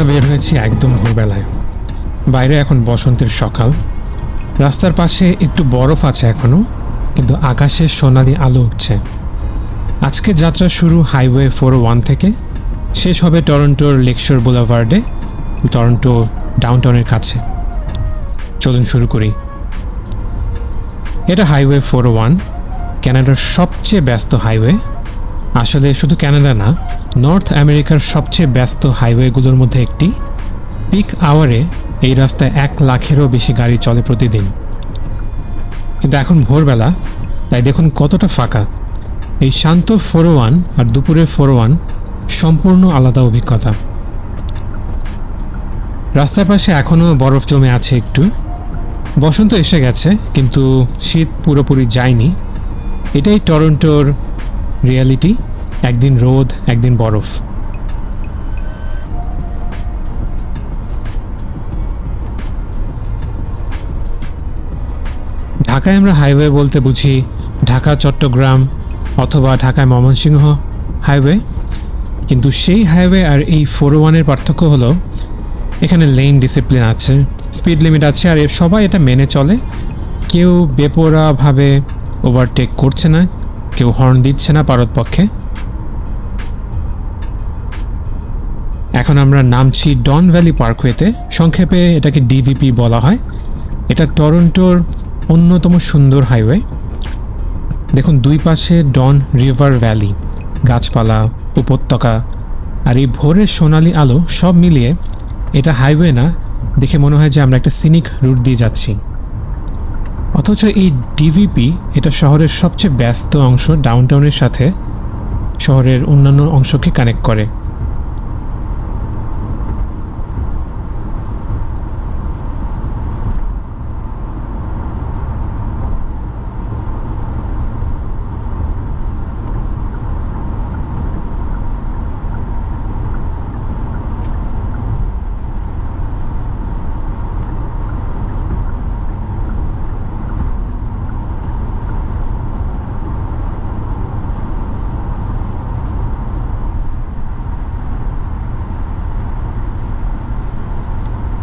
বের হয়েছি একদম ভোরবেলায়। বাইরে এখন বসন্তের সকাল। রাস্তার পাশে একটু বরফ আছে এখনও, কিন্তু আকাশে সোনালি আলো উঠছে। আজকের যাত্রা শুরু হাইওয়ে 401 থেকে, শেষ হবে টরন্টোর লেকশোর বুলাভার্ডে, টরন্টো ডাউনটাউনের কাছে। চলুন শুরু করি। এটা হাইওয়ে 401, ক্যানাডার সবচেয়ে ব্যস্ত হাইওয়ে। আসলে শুধু ক্যানাডা না, নর্থ আমেরিকার সবচেয়ে ব্যস্ত হাইওয়েগুলোর মধ্যে একটি। পিক আওয়ারে এই রাস্তায় 1,00,000-এরও বেশি গাড়ি চলে প্রতিদিন। কিন্তু এখন ভোরবেলা, তাই দেখুন কতটা ফাঁকা। এই শান্ত 401 আর দুপুরের 401 সম্পূর্ণ আলাদা অভিজ্ঞতা। রাস্তার পাশে এখনও বরফ জমে আছে একটু। বসন্ত এসে গেছে, কিন্তু শীত পুরোপুরি যায়নি। এটাই টরন্টোর রিয়ালিটি, একদিন রোদ একদিন বরফ। ঢাকায় আমরা হাইওয়ে বলতে বুঝি ঢাকা চট্টগ্রাম অথবা ঢাকায় ময়মনসিংহ হাইওয়ে, কিন্তু সেই হাইওয়ে আর এই 401-এর পার্থক্য হলো এখানে লেন ডিসিপ্লিন আছে, স্পিড লিমিট আছে, আর সবাই এটা মেনে চলে। কেউ বেপরোয়াভাবে ওভারটেক করছে না, কেউ হর্ন দিচ্ছে না পারতপক্ষে। এখন আমরা নামছি ডন ভ্যালি পার্কওয়েতে, সংক্ষেপে এটাকে ডিভিপি বলা হয়। এটা টরন্টোর অন্যতম সুন্দর হাইওয়ে। দেখুন দুই পাশে ডন রিভার ভ্যালি, গাছপালা, উপত্যকা, আর এই ভোরের সোনালি আলো সব মিলিয়ে এটা হাইওয়ে না, দেখে মনে হয় যে আমরা একটা সিনিক রুট দিয়ে যাচ্ছি। অথচ এই ডিভিপি এটা শহরের সবচেয়ে ব্যস্ত অংশ ডাউনটাউনের সাথে শহরের অন্যান্য অংশকে কানেক্ট করে।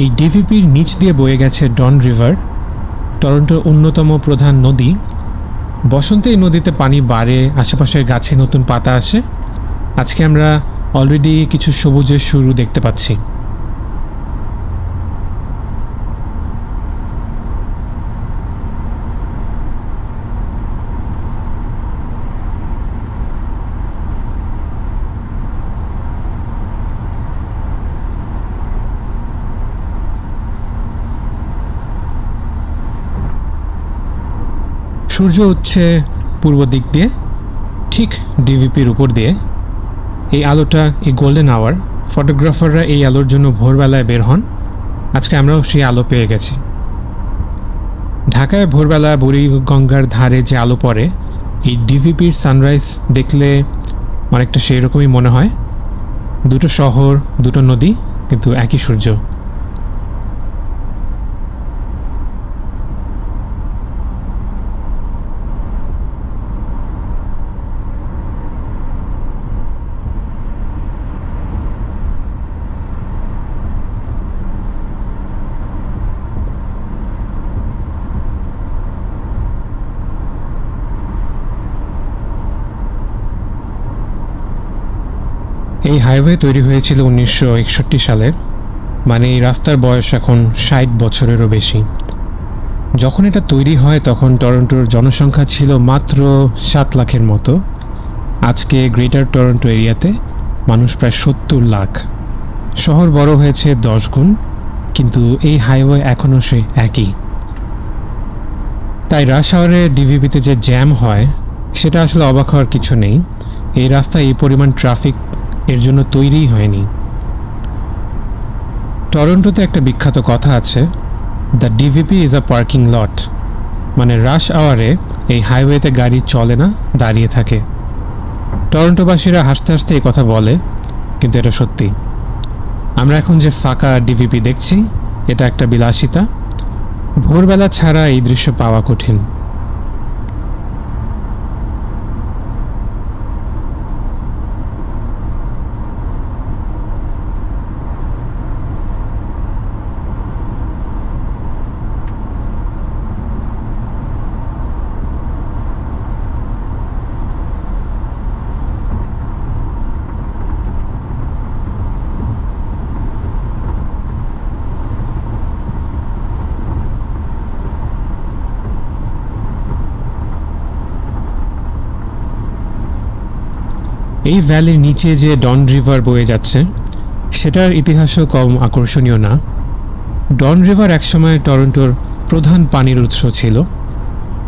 এই ডিভিপির নিচ দিয়ে বয়ে গেছে ডন রিভার, টরন্টোর অন্যতম প্রধান নদী। বসন্তে এই নদীতে পানি বাড়ে, আশেপাশের গাছে নতুন পাতা আসে। আজকে আমরা অলরেডি কিছু সবুজের শুরু দেখতে পাচ্ছি। সূর্য উঠছে পূর্ব দিক দিয়ে, ঠিক ডিভিপির উপর দিয়ে। এই আলোটা, এই গোল্ডেন আওয়ার, ফটোগ্রাফাররা এই আলোর জন্য ভোরবেলায় বের হন। আজকে আমরাও সেই আলো পেয়ে গেছি। ঢাকায় ভোরবেলা বুড়িগঙ্গার ধারে যে আলো পড়ে, এই ডিভিপির সানরাইজ দেখলে অনেকটা সেই রকমই মনে হয়। দুটো শহর, দুটো নদী, কিন্তু একই সূর্য। এই হাইওয়ে তৈরি হয়েছিল 1961 সালে, মানে এই রাস্তার বয়স এখন 60 বছরেরও বেশি। যখন এটা তৈরি হয় তখন টরন্টোর জনসংখ্যা ছিল মাত্র 7 লাখের মতো। আজকে গ্রেটার টরন্টো এরিয়াতে মানুষ প্রায় 70 লাখ। শহর বড় হয়েছে 10 গুণ, কিন্তু এই হাইওয়ে এখনও সে একই। তাই রাশ আওয়ারে ডিভিপিতে যে জ্যাম হয়, সেটা আসলে অবাক হওয়ার কিছু নেই। এই রাস্তায় এই পরিমাণ ট্রাফিক এর জন্য তৈরিই হয়নি। টরন্টোতে একটা বিখ্যাত কথা আছে, the ডিভিপি is a parking lot, মানে রাশ আওয়ারে এই হাইওয়েতে গাড়ি চলে না, দাঁড়িয়ে থাকে। টরন্টোবাসীরা হাসতে হাসতে এই কথা বলে, কিন্তু এটা সত্যি। আমরা এখন যে ফাঁকা ডিভিপি দেখছি, এটা একটা বিলাসিতা। ভোরবেলা ছাড়া এই দৃশ্য পাওয়া কঠিন। এই ভ্যালির নিচে যে ডন রিভার বয়ে যাচ্ছে সেটার ইতিহাসও কম আকর্ষণীয় না। ডন রিভার একসময় টরন্টোর প্রধান পানির উৎস ছিল।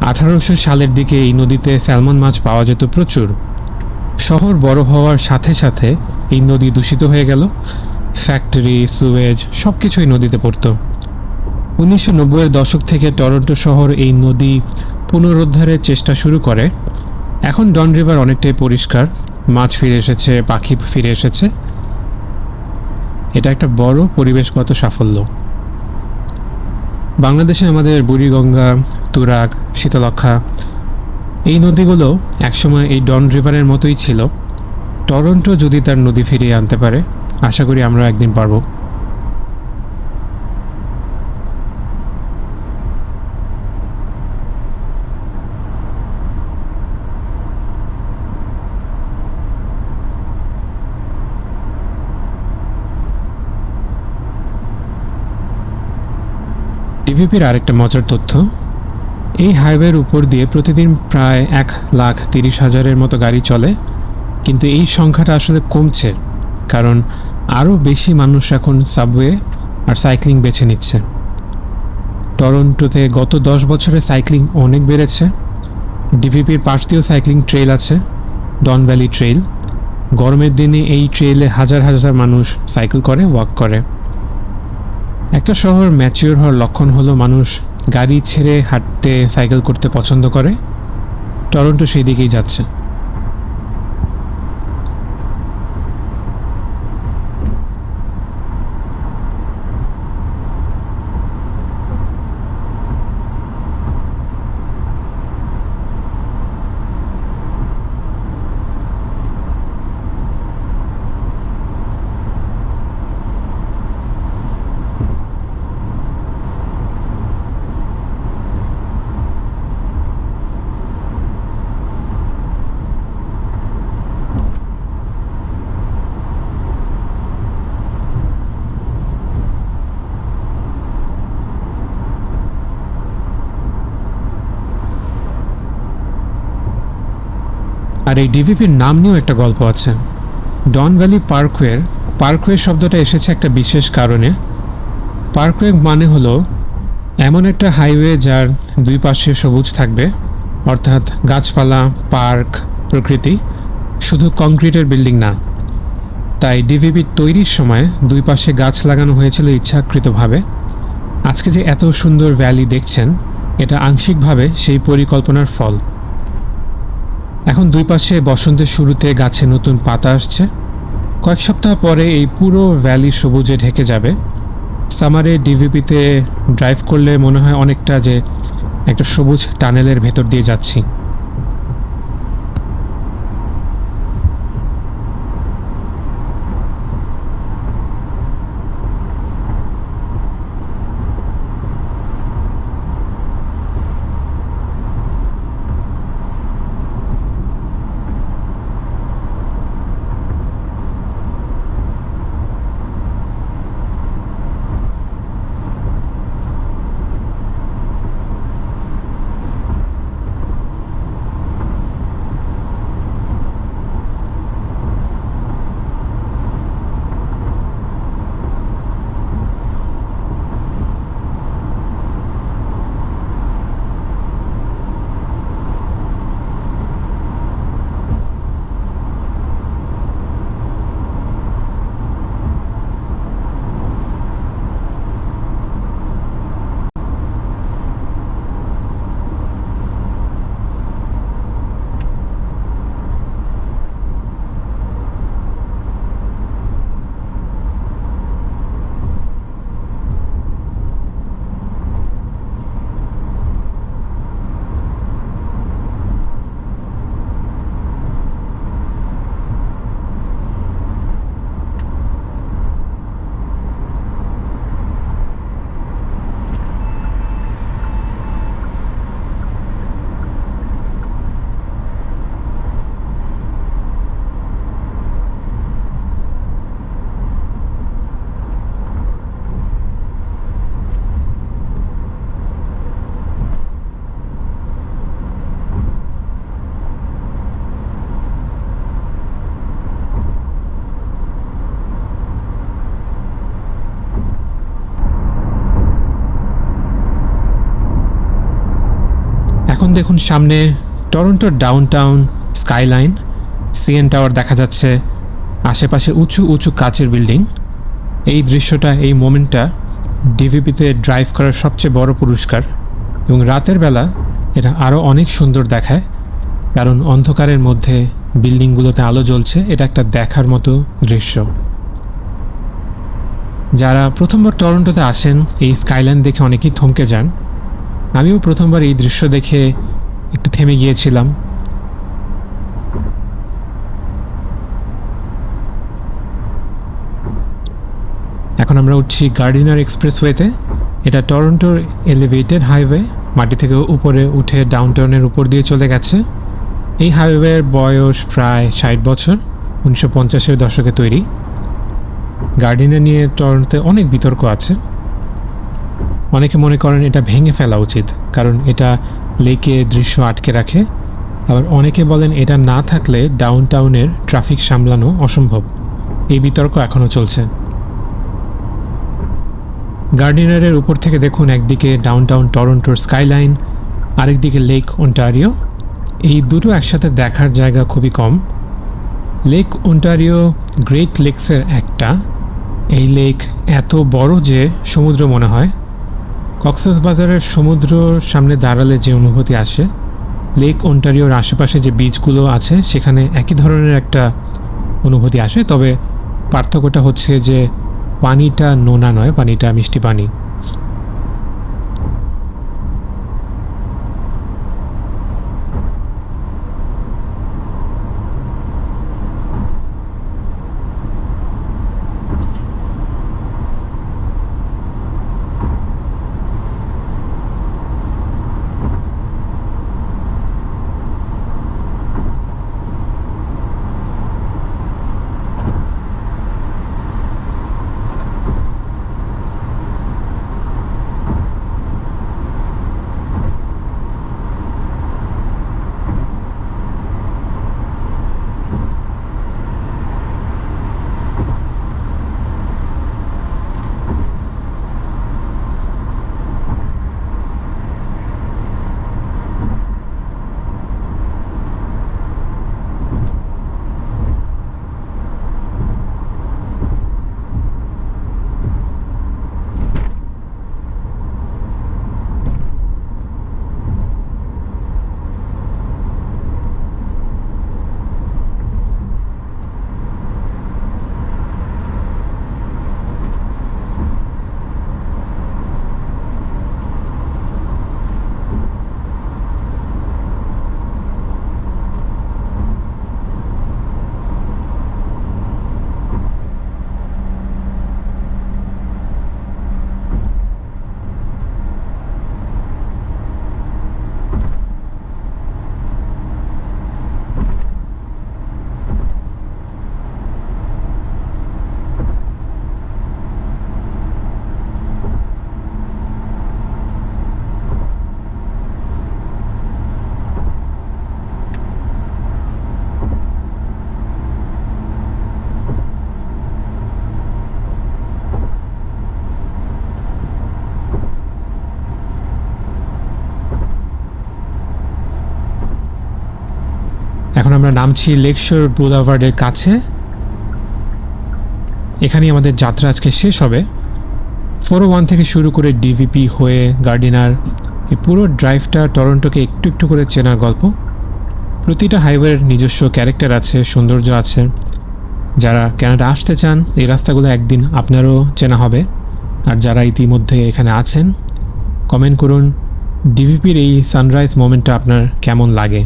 1800 সালের দিকে এই নদীতে স্যালমন মাছ পাওয়া যেত প্রচুর। শহর বড় হওয়ার সাথে সাথে এই নদী দূষিত হয়ে গেল। ফ্যাক্টরি, সুয়েজ সব কিছুই নদীতে পড়ত। 1990-এর দশক থেকে টরন্টো শহর এই নদী পুনরুদ্ধারের চেষ্টা শুরু করে। এখন ডন রিভার অনেকটাই পরিষ্কার, মাছ ফিরে এসেছে, পাখি ফিরে এসেছে। এটা একটা বড় পরিবেশগত সাফল্য। বাংলাদেশে আমাদের বুড়িগঙ্গা, তুরাগ, শীতলক্ষা এই নদীগুলো একসময় এই ডন রিভারের মতোই ছিল। টরন্টো যদি তার নদী ফিরিয়ে আনতে পারে, আশা করি আমরা একদিন পারবো। ডিভিপির আরেকটা মজার তথ্য, এই হাইওয়ের উপর দিয়ে প্রতিদিন প্রায় 1,30,000-এর মতো গাড়ি চলে, কিন্তু এই সংখ্যাটা আসলে কমছে, কারণ আরও বেশি মানুষ এখন সাবওয়ে আর সাইক্লিং বেছে নিচ্ছে। টরন্টোতে গত 10 বছরে সাইক্লিং অনেক বেড়েছে। ডিভিপির পাশ দিয়েও সাইক্লিং ট্রেইল আছে, ডন ভ্যালি ট্রেইল। গরমের দিনে এই ট্রেইলে হাজার হাজার মানুষ সাইকেল করে, ওয়াক করে। একটা শহর ম্যাচিওর হওয়ার লক্ষণ হলো মানুষ গাড়ি ছেড়ে হাঁটতে, সাইকেল করতে পছন্দ করে। টরন্টো সেই দিকেই যাচ্ছে। আর এই ডিভিপির নাম নিয়েও একটা গল্প আছে। ডন ভ্যালি পার্কওয়ে শব্দটা এসেছে একটা বিশেষ কারণে। পার্কওয়ে মানে হলো এমন একটা হাইওয়ে যার দুই পাশে সবুজ থাকবে, অর্থাৎ গাছপালা, পার্ক, প্রকৃতি, শুধু কংক্রিটের বিল্ডিং না। তাই ডিভিপি তৈরির সময় দুই পাশে গাছ লাগানো হয়েছিল ইচ্ছাকৃতভাবে। আজকে যে এত সুন্দর ভ্যালি দেখছেন, এটা আংশিকভাবে সেই পরিকল্পনার ফল। এখন দুই পাশে বসন্তের শুরুতে গাছে নতুন পাতা আসছে। কয়েক সপ্তাহ পরে এই পুরো ভ্যালি সবুজে ঢেকে যাবে। সামারে ডিভিপিতে ড্রাইভ করলে মনে হয় অনেকটা যে একটা সবুজ টানেলের ভেতর দিয়ে যাচ্ছি। এখন দেখুন সামনে টরন্টোর ডাউনটাউন স্কাইলাইন, সিএন টাওয়ার দেখা যাচ্ছে, আশেপাশে উঁচু উঁচু কাচের বিল্ডিং। এই দৃশ্যটা, এই মোমেন্টটা ডিভিপিতে ড্রাইভ করার সবচেয়ে বড় পুরস্কার। এবং রাতের বেলা এটা আরও অনেক সুন্দর দেখায়, কারণ অন্ধকারের মধ্যে বিল্ডিংগুলোতে আলো জ্বলছে। এটা একটা দেখার মতো দৃশ্য। যারা প্রথমবার টরন্টোতে আসেন, এই স্কাইলাইন দেখে অনেকেই থমকে যান। আমিও প্রথমবার এই দৃশ্য দেখে একটু থেমে গিয়েছিলাম। এখন আমরা উঠছি গার্ডিনার এক্সপ্রেসওয়েতে। এটা টরন্টোর এলিভেটেড হাইওয়ে, মাটি থেকে উপরে উঠে ডাউনটাউনের উপর দিয়ে চলে গেছে। এই হাইওয়ের বয়স প্রায় 60 বছর, 1950-এর দশকে তৈরি। গার্ডিনার নিয়ে টরন্টোতে অনেক বিতর্ক আছে। অনেকে মনে করেন এটা ভেঙে ফেলা উচিত, কারণ এটা লেকে দৃশ্য আটকে রাখে। আবার অনেকে বলেন এটা না থাকলে ডাউনটাউনের ট্রাফিক সামলানো অসম্ভব। এই বিতর্ক এখনও চলছে। গার্ডিনারের উপর থেকে দেখুন, একদিকে ডাউনটাউন টরন্টোর স্কাইলাইন, আরেকদিকে লেক অন্টারিও। এই দুটো একসাথে দেখার জায়গা খুবই কম। লেক অন্টারিও গ্রেট লেকসের একটা। এই লেক এত বড় যে সমুদ্র মনে হয়। কক্সবাজারের সমুদ্রর সামনে দাঁড়ালে যে অনুভূতি আসে, লেক অন্টারিওর আশেপাশে যে বিচগুলো আছে সেখানে একই ধরনের একটা অনুভূতি আসে। তবে পার্থক্যটা হচ্ছে যে পানিটা নোনা নয়, পানিটা মিষ্টি পানি। এখন আমরা নামছি লেকশোর বুলাভার্ডের কাছে। এখানেই আমাদের যাত্রা আজকে শেষ হবে। 401 থেকে শুরু করে ডিভিপি হয়ে গার্ডিনার, এই পুরো ড্রাইভটা টরন্টোকে একটু একটু করে চেনার গল্প। প্রতিটা হাইওয়ের নিজস্ব ক্যারেক্টার আছে, সৌন্দর্য আছে। যারা কানাডা আসতে চান, এই রাস্তাগুলো একদিন আপনারও চেনা হবে। আর যারা ইতিমধ্যে এখানে আছেন, কমেন্ট করুন ডিভিপির এই সানরাইজ মোমেন্টটা আপনার কেমন লাগে।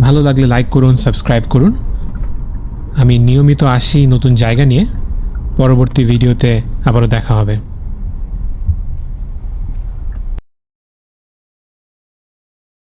ভালো লাগলে লাইক করুন, সাবস্ক্রাইব করুন। আমি নিয়মিত আসি নতুন জায়গা নিয়ে। পরবর্তী ভিডিওতে আবারও দেখা হবে।